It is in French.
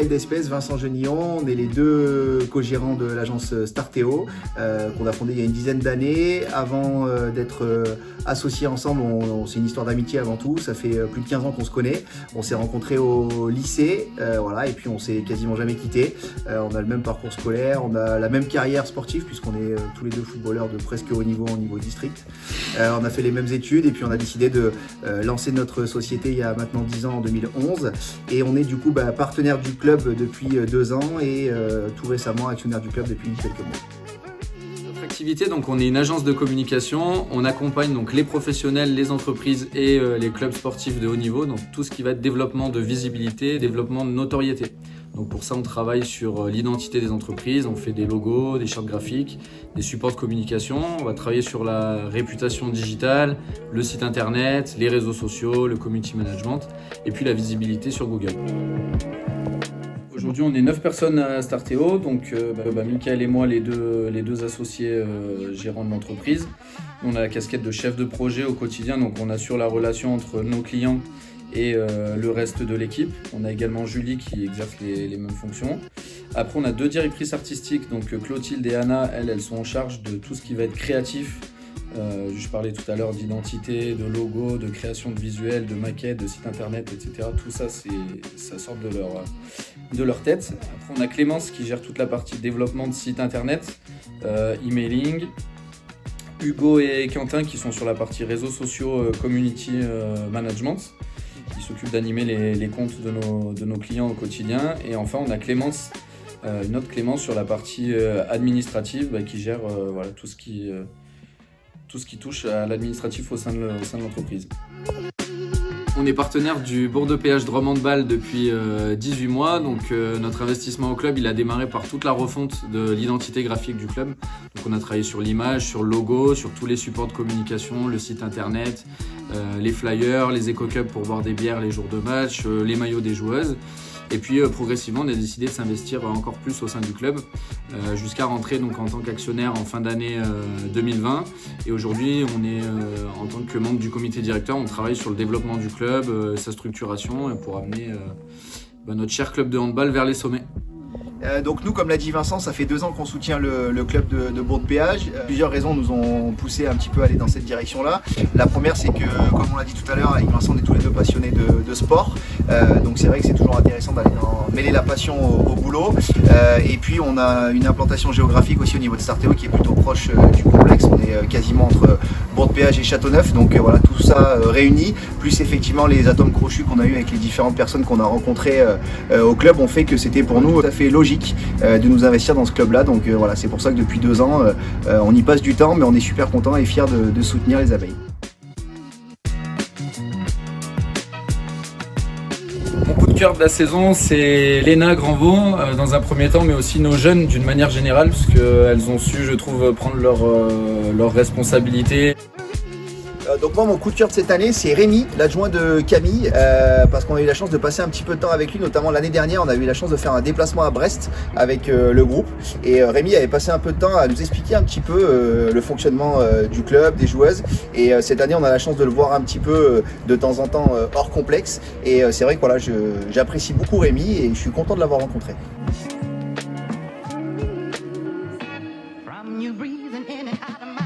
Michael Despès, Vincent Genillon, on est les deux co-gérants de l'agence Startéo qu'on a fondée il y a une dizaine d'années. Avant d'être associés ensemble, c'est une histoire d'amitié avant tout, ça fait plus de 15 ans qu'on se connaît. On s'est rencontrés au lycée, voilà, et puis on s'est quasiment jamais quittés. On a le même parcours scolaire, on a la même carrière sportive puisqu'on est tous les deux footballeurs de presque haut niveau en niveau district. On a fait les mêmes études et puis on a décidé de lancer notre société il y a maintenant 10 ans en 2011 et on est du coup partenaire du club depuis 2 ans et tout récemment actionnaire du club depuis quelques mois. Notre activité, donc on est une agence de communication, on accompagne donc les professionnels, les entreprises et les clubs sportifs de haut niveau, donc tout ce qui va être développement de visibilité, développement de notoriété. Donc pour ça on travaille sur l'identité des entreprises, on fait des logos, des chartes graphiques, des supports de communication, on va travailler sur la réputation digitale, le site internet, les réseaux sociaux, le community management et puis la visibilité sur Google. Aujourd'hui, on est 9 personnes à Startéo, donc Michael et moi, les deux associés gérants de l'entreprise. On a la casquette de chef de projet au quotidien, donc on assure la relation entre nos clients et le reste de l'équipe. On a également Julie qui exerce les mêmes fonctions. Après, on a 2 directrices artistiques, donc Clotilde et Anna, elles sont en charge de tout ce qui va être créatif. Je parlais tout à l'heure d'identité, de logo, de création de visuels, de maquettes, de sites internet, etc. Tout ça, ça sort de leur tête. Après, on a Clémence qui gère toute la partie développement de sites internet, emailing. Hugo et Quentin qui sont sur la partie réseaux sociaux, community management, qui s'occupent d'animer les comptes de nos clients au quotidien. Et enfin, on a Clémence, une autre Clémence sur la partie administrative qui gère tout ce qui touche à l'administratif au sein de l'entreprise. On est partenaire du Bordeaux Péage Drôme Handball depuis 18 mois, donc notre investissement au club il a démarré par toute la refonte de l'identité graphique du club. Donc on a travaillé sur l'image, sur le logo, sur tous les supports de communication, le site internet, les flyers, les éco-cups pour boire des bières les jours de match, les maillots des joueuses. Et puis progressivement, on a décidé de s'investir encore plus au sein du club jusqu'à rentrer donc, en tant qu'actionnaire en fin d'année 2020. Et aujourd'hui, on est en tant que membre du comité directeur, on travaille sur le développement du club, sa structuration pour amener notre cher club de handball vers les sommets. Donc nous, comme l'a dit Vincent, ça fait 2 ans qu'on soutient le club de Bourg-de-Péage. Plusieurs raisons nous ont poussé un petit peu à aller dans cette direction-là. La première, c'est que, comme on l'a dit tout à l'heure, avec Vincent, on est tous les deux passionnés de sport. Donc c'est vrai que c'est toujours intéressant d'aller mêler la passion au boulot. Et puis on a une implantation géographique aussi au niveau de Startéo qui est plutôt proche du complexe. On est quasiment entre Bourg-de-Péage et Châteauneuf. Donc voilà, tout ça réuni, plus effectivement les atomes crochus qu'on a eu avec les différentes personnes qu'on a rencontrées au club, ont fait que c'était pour nous tout à fait logique de nous investir dans ce club-là. Donc voilà, c'est pour ça que depuis 2 ans, on y passe du temps, mais on est super content et fiers de soutenir les abeilles. Mon coup de cœur de la saison, c'est Léna Granvaux dans un premier temps, mais aussi nos jeunes d'une manière générale, parce qu'elles ont su, je trouve, prendre leurs responsabilités. Donc moi, mon coup de cœur de cette année, c'est Rémi, l'adjoint de Camille, parce qu'on a eu la chance de passer un petit peu de temps avec lui, notamment l'année dernière, on a eu la chance de faire un déplacement à Brest avec le groupe. Et Rémi avait passé un peu de temps à nous expliquer un petit peu le fonctionnement du club, des joueuses. Et cette année, on a la chance de le voir un petit peu de temps en temps hors complexe. Et c'est vrai que voilà, j'apprécie beaucoup Rémi et je suis content de l'avoir rencontré. From you breathing in and out of my